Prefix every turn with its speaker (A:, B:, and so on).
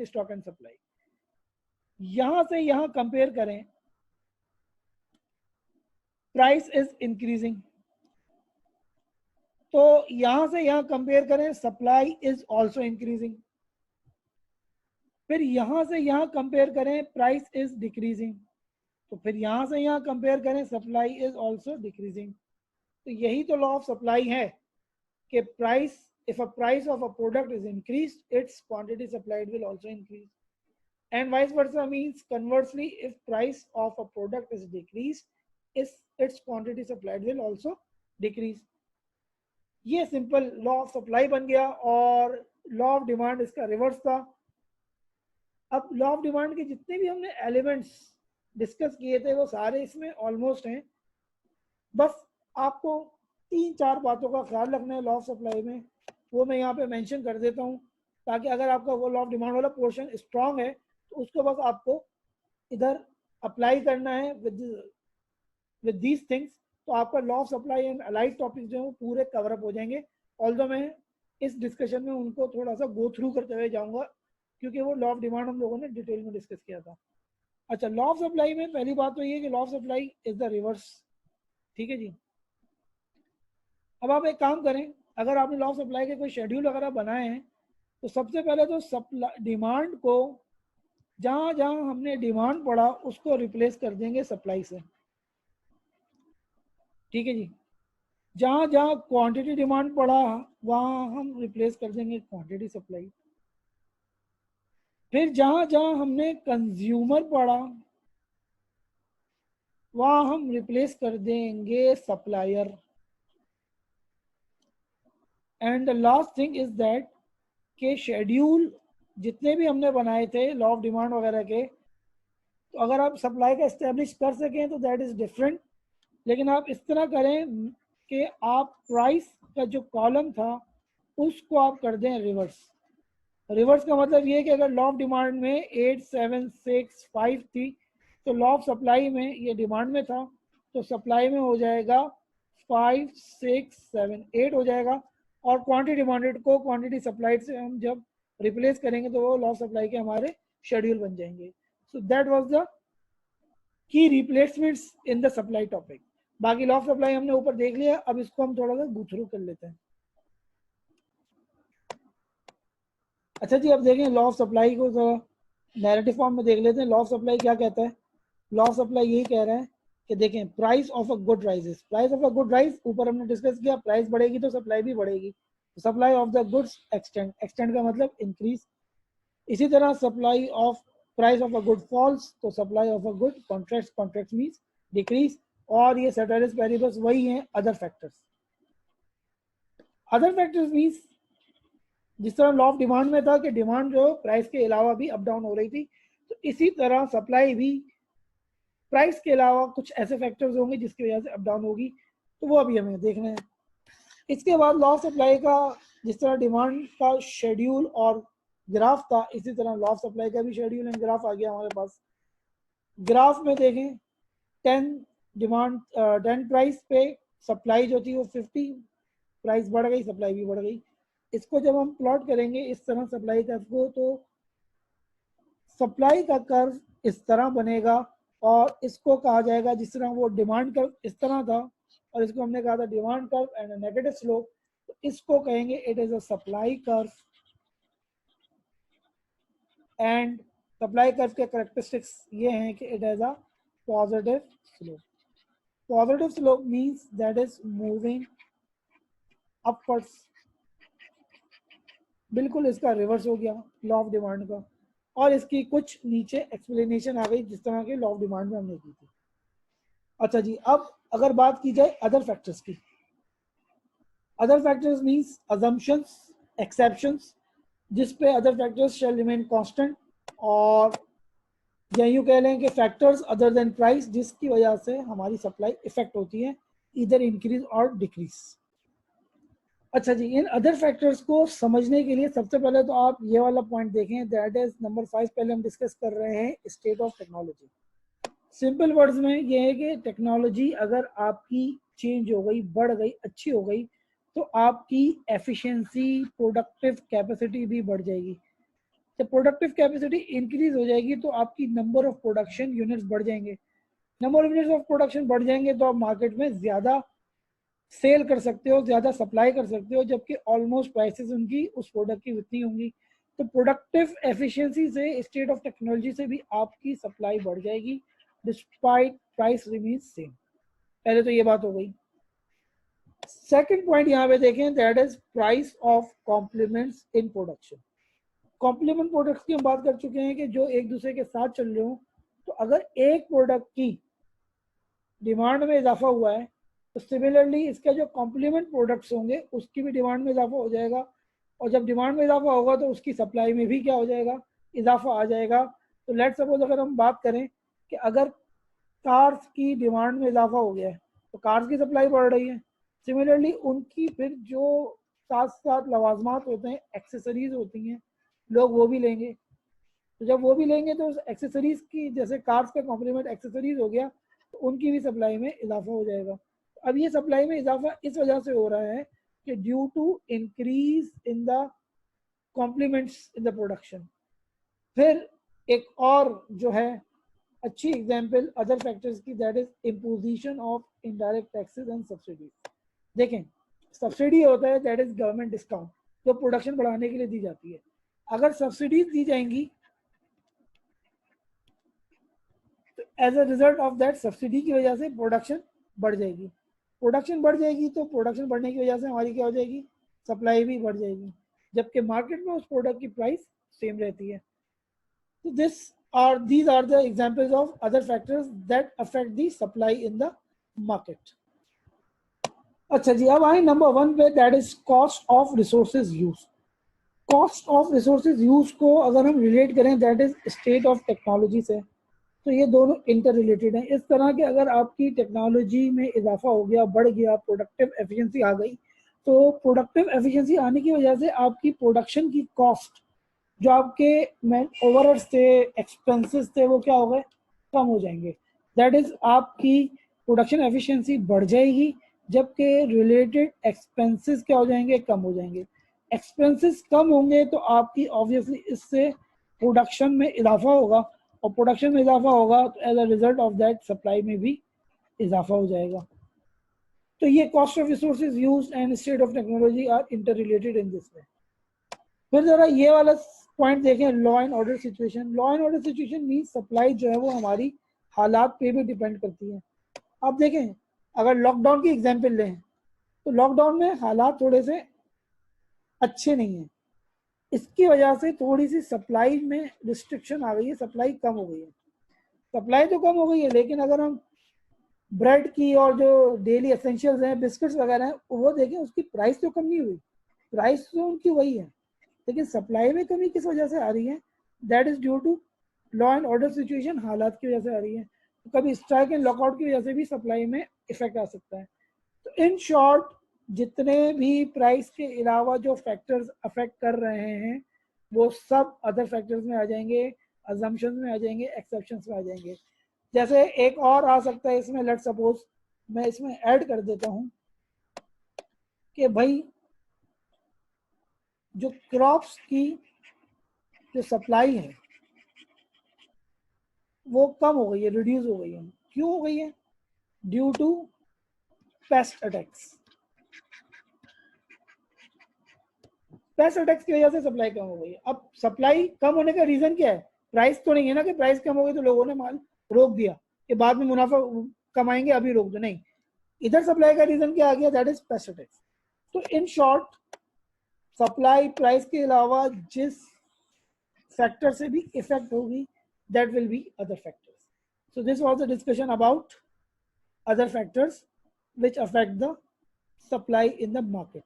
A: Stock and supply. यहां से यहां कंपेयर करें, प्राइस इज इंक्रीजिंग, तो यहां से यहां कंपेयर करें, सप्लाई इज ऑल्सो इंक्रीजिंग। फिर यहां से यहां कंपेयर करें, प्राइस इज डिक्रीजिंग, तो फिर यहां से यहां कंपेयर करें, सप्लाई इज ऑल्सो डिक्रीजिंग। तो यही तो लॉ ऑफ सप्लाई है कि price, if a price of a product is increased, its quantity supplied will also increase, and vice versa, means conversely, if price of a product is decreased, its quantity supplied will also decrease। ये simple law of supply बन गया, और law of demand इसका reverse था। अब law of demand के जितने भी हमने एलिमेंट्स डिस्कस किए थे वो सारे इसमें ऑलमोस्ट हैं, बस आपको 3-4 बातों का ख्याल रखना है लॉ ऑफ सप्लाई में, वो मैं यहाँ पे मेंशन कर देता हूँ, ताकि अगर आपका वो लॉ ऑफ डिमांड वाला पोर्शन स्ट्रांग है तो उसको बस आपको इधर अप्लाई करना है विद दीज थिंग्स, तो आपका law of supply and allied topics जो है पूरे कवर अप हो जाएंगे। ऑल्दो मैं इस डिस्कशन में उनको थोड़ा सा गो थ्रू करते हुए जाऊँगा, क्योंकि वो लॉ ऑफ डिमांड हम लोगों ने डिटेल में डिस्कस किया था। अच्छा, लॉ ऑफ सप्लाई में पहली बात तो ये है कि law of supply is the reverse, ठीक है जी। अब आप एक काम करें, अगर आपने लॉ ऑफ सप्लाई के कोई शेड्यूल वगैरह बनाए हैं, तो सबसे पहले तो सप्लाई डिमांड को, जहाँ जहाँ हमने डिमांड पढ़ा उसको रिप्लेस कर देंगे सप्लाई से, ठीक है जी। जहाँ जहाँ क्वांटिटी डिमांड पढ़ा वहाँ हम रिप्लेस कर देंगे क्वांटिटी सप्लाई। फिर जहाँ जहाँ हमने कंज्यूमर पढ़ा वहाँ हम रिप्लेस कर देंगे supplier. And the last thing is that के शेड्यूल जितने भी हमने बनाए थे लॉ ऑफ डिमांड वगैरह के, तो अगर आप सप्लाई का इस्टेब्लिश कर सकें तो दैट इज़ डिफरेंट, लेकिन आप इस तरह करें कि आप प्राइस का जो कॉलम था उसको आप कर दें रिवर्स। रिवर्स का मतलब ये कि अगर लॉ ऑफ डिमांड में 8, 7, 6, 5 थी, तो लॉ ऑफ सप्लाई में ये डिमांड में था, तो सप्लाई में हो जाएगा 5, 6, 7, 8 हो जाएगा, और क्वांटिटी डिमांडेड को क्वांटिटी सप्लाइड से हम जब रिप्लेस करेंगे तो वो लॉ ऑफ सप्लाई के हमारे शेड्यूल बन जाएंगे। So that was the key replacements in the supply topic. बाकी लॉ ऑफ सप्लाई हमने ऊपर देख लिया, अब इसको हम थोड़ा सा गो थ्रू कर लेते हैं। अच्छा जी, अब देखें लॉ ऑफ सप्लाई को जरा नैरेटिव फॉर्म में देख लेते हैं। लॉ ऑफ सप्लाई क्या कहता है? लॉ ऑफ सप्लाई यही कह रहा है कि देखें, price of a good rises, price of a good rise ऊपर हमने डिस्कस किया, प्राइस बढ़ेगी तो सप्लाई भी बढ़ेगी, supply of the goods extend, extend का मतलब इंक्रीज। इसी तरह supply of price of a good falls, तो supply of a good contract, contract means decrease. और ये सेटेरिस पेरिबस वही हैं other factors. Other factors means जिस तरह लॉ ऑफ डिमांड में था कि डिमांड जो प्राइस के अलावा भी अप डाउन हो रही थी, तो इसी तरह सप्लाई भी प्राइस के अलावा कुछ ऐसे फैक्टर्स होंगे जिसकी वजह से अप डाउन होगी, तो वो अभी हमें देखना है। इसके बाद लॉ ऑफ सप्लाई का, जिस तरह डिमांड का शेड्यूल और ग्राफ था, इसी तरह लॉ ऑफ सप्लाई का भी शेड्यूल एंड ग्राफ आ गया हमारे पास। ग्राफ में देखें 10 डिमांड 10 प्राइस पे सप्लाई जो थी वो 50, प्राइस बढ़ गई सप्लाई भी बढ़ गई। इसको जब हम प्लॉट करेंगे इस तरह सप्लाई कर्व को, तो सप्लाई का कर्व इस तरह बनेगा, और इसको कहा जाएगा, जिस तरह वो डिमांड कर्व इस तरह था और इसको हमने कहा था demand curve and negative slope, तो इसको कहेंगे it is a supply curve. And supply curve के कैरेक्टरिस्टिक्स ये हैं कि it has a positive slope. Positive slope means that is moving upwards. बिल्कुल इसका रिवर्स हो गया लॉ ऑफ डिमांड का, और इसकी कुछ नीचे एक्सप्लेनेशन आ गई जिस तरह के लॉ ऑफ डिमांड में हमने की थी। अच्छा जी, अब अगर बात की जाए अदर फैक्टर्स की, other factors means assumptions, exceptions, जिस पे अदर फैक्टर्स शैल रिमेन कांस्टेंट, और या यूँ कह लें कि फैक्टर्स अदर देन प्राइस जिसकी वजह से हमारी सप्लाई इफेक्ट होती है, इधर इंक्रीज और डिक्रीज। अच्छा जी, इन अदर फैक्टर्स को समझने के लिए सबसे पहले तो आप ये वाला पॉइंट देखें, दैट इज नंबर 5। पहले हम डिस्कस कर रहे हैं state of technology. Simple words में ये है कि टेक्नोलॉजी अगर आपकी चेंज हो गई, बढ़ गई, अच्छी हो गई, तो आपकी एफिशिएंसी, प्रोडक्टिव कैपेसिटी भी बढ़ जाएगी। जब प्रोडक्टिव कैपेसिटी इंक्रीज हो जाएगी तो आपकी नंबर ऑफ प्रोडक्शन यूनिट्स बढ़ जाएंगे, number of units of production बढ़ जाएंगे तो आप मार्केट में ज़्यादा सेल कर सकते हो, ज़्यादा सप्लाई कर सकते हो, जबकि ऑलमोस्ट प्राइसेस उनकी उस प्रोडक्ट की उतनी होंगी। तो प्रोडक्टिव एफिशिएंसी से, स्टेट ऑफ टेक्नोलॉजी से भी आपकी सप्लाई बढ़ जाएगी डिस्पाइट प्राइस रिमेन सेम। पहले तो ये बात हो गई। सेकंड पॉइंट यहाँ पे देखें, that is price of complements in production. Complement products की हम बात कर चुके हैं कि जो एक दूसरे के साथ चल रहे हो। तो अगर एक प्रोडक्ट की डिमांड में इजाफा हुआ है तो सिमिलरली इसके जो कॉम्प्लीमेंट प्रोडक्ट्स होंगे उसकी भी डिमांड में इजाफा हो जाएगा, और जब डिमांड में इजाफा होगा तो उसकी सप्लाई में भी क्या हो जाएगा, इजाफा आ जाएगा। तो लेट सपोज अगर हम बात करें कि अगर कार्स की डिमांड में इजाफा हो गया है तो कार्स की सप्लाई बढ़ रही है, सिमिलरली उनकी फिर जो साथ साथ लवाजमात होते हैं, एक्सेसरीज होती हैं, लोग वो भी लेंगे। तो जब वो भी लेंगे तो एक्सेसरीज की, जैसे कार्स का कॉम्प्लीमेंट एक्सेसरीज हो गया, तो उनकी भी सप्लाई में इजाफा हो जाएगा। अब ये सप्लाई में इजाफा इस वजह से हो रहा है कि due to increase in the complements in the production. फिर एक और जो है अच्छी एग्जांपल अदर फैक्टर्स की, that is imposition of indirect taxes and subsidies. देखें, सब्सिडी होता है दैट इज गवर्नमेंट डिस्काउंट जो प्रोडक्शन बढ़ाने के लिए दी जाती है। अगर सब्सिडीज दी जाएंगी तो as a result of that subsidy की वजह से प्रोडक्शन बढ़ जाएगी। प्रोडक्शन बढ़ जाएगी तो प्रोडक्शन बढ़ने की वजह से हमारी क्या हो जाएगी, सप्लाई भी बढ़ जाएगी, जबकि मार्केट में उस प्रोडक्ट की प्राइस सेम रहती है। तो these are the examples of other factors that affect the supply in the market. अच्छा जी, अब आए नंबर 1 पे, that is cost of resources use. Cost of resources use को अगर हम रिलेट करें that is state of technology से, तो ये दोनों इंटर रिलेटेड हैं। इस तरह के अगर आपकी टेक्नोलॉजी में इजाफा हो गया, बढ़ गया, प्रोडक्टिव एफिशिएंसी आ गई, तो प्रोडक्टिव एफिशिएंसी आने की वजह से आपकी प्रोडक्शन की कॉस्ट, जो आपके मेन ओवरहेड्स थे, एक्सपेंसेस थे, वो क्या हो गए, कम हो जाएंगे। दैट इज आपकी प्रोडक्शन एफिशिएंसी बढ़ जाएगी, जबकि रिलेटेड एक्सपेंसेस क्या हो जाएंगे, कम हो जाएंगे। एक्सपेंसेस कम होंगे तो आपकी ऑब्वियसली इससे प्रोडक्शन में इजाफा होगा, और प्रोडक्शन में इजाफा होगा तो as a result of that supply में भी इजाफा हो जाएगा। तो ये cost of resources used and state of technology are interrelated in this way. फिर जरा ये वाला पॉइंट देखें, law and order situation. Law and order situation mean supply जो है वो हमारी हालात पे भी डिपेंड करती है। अब देखें, अगर लॉकडाउन की एग्जांपल लें तो लॉकडाउन में हालात थोड़े से अच्छे नहीं हैं, इसकी वजह से थोड़ी सी सप्लाई में रिस्ट्रिक्शन आ गई है, सप्लाई कम हो गई है। सप्लाई तो कम हो गई है, लेकिन अगर हम ब्रेड की और जो डेली एसेंशियल्स हैं, बिस्किट्स वगैरह हैं, वो देखें, उसकी प्राइस तो कम नहीं हुई, प्राइस तो उनकी वही है, लेकिन सप्लाई में कमी किस वजह से आ रही है, that is due to law and order situation, हालात की वजह से आ रही है। तो कभी स्ट्राइक एंड लॉकआउट की वजह से भी सप्लाई में इफेक्ट आ सकता है। तो इन शॉर्ट, जितने भी प्राइस के अलावा जो फैक्टर्स अफेक्ट कर रहे हैं वो सब अदर फैक्टर्स में आ जाएंगे, अजम्पशंस में आ जाएंगे, एक्सेप्शंस में आ जाएंगे। जैसे एक और आ सकता है इसमें, लेट सपोज मैं इसमें ऐड कर देता हूं कि भाई जो क्रॉप्स की जो सप्लाई है वो कम हो गई है, रिड्यूस हो गई है। क्यों हो गई है? Due to pest attacks. Pest attacks की वजह से सप्लाई कम हो गई है। अब सप्लाई कम होने का रीजन क्या है? प्राइस तो नहीं है ना कि प्राइस कम हो गई तो लोगों ने माल रोक दिया कि बाद में मुनाफा कमाएंगे, अभी रोक दो, नहीं। इधर सप्लाई का रीजन क्या आ गया? That is paste attacks. तो इन शॉर्ट, सप्लाई प्राइस के अलावा जिस फैक्टर से भी इफेक्ट होगी, that will be other factors. So this was a discussion about other factors which affect the supply in the market.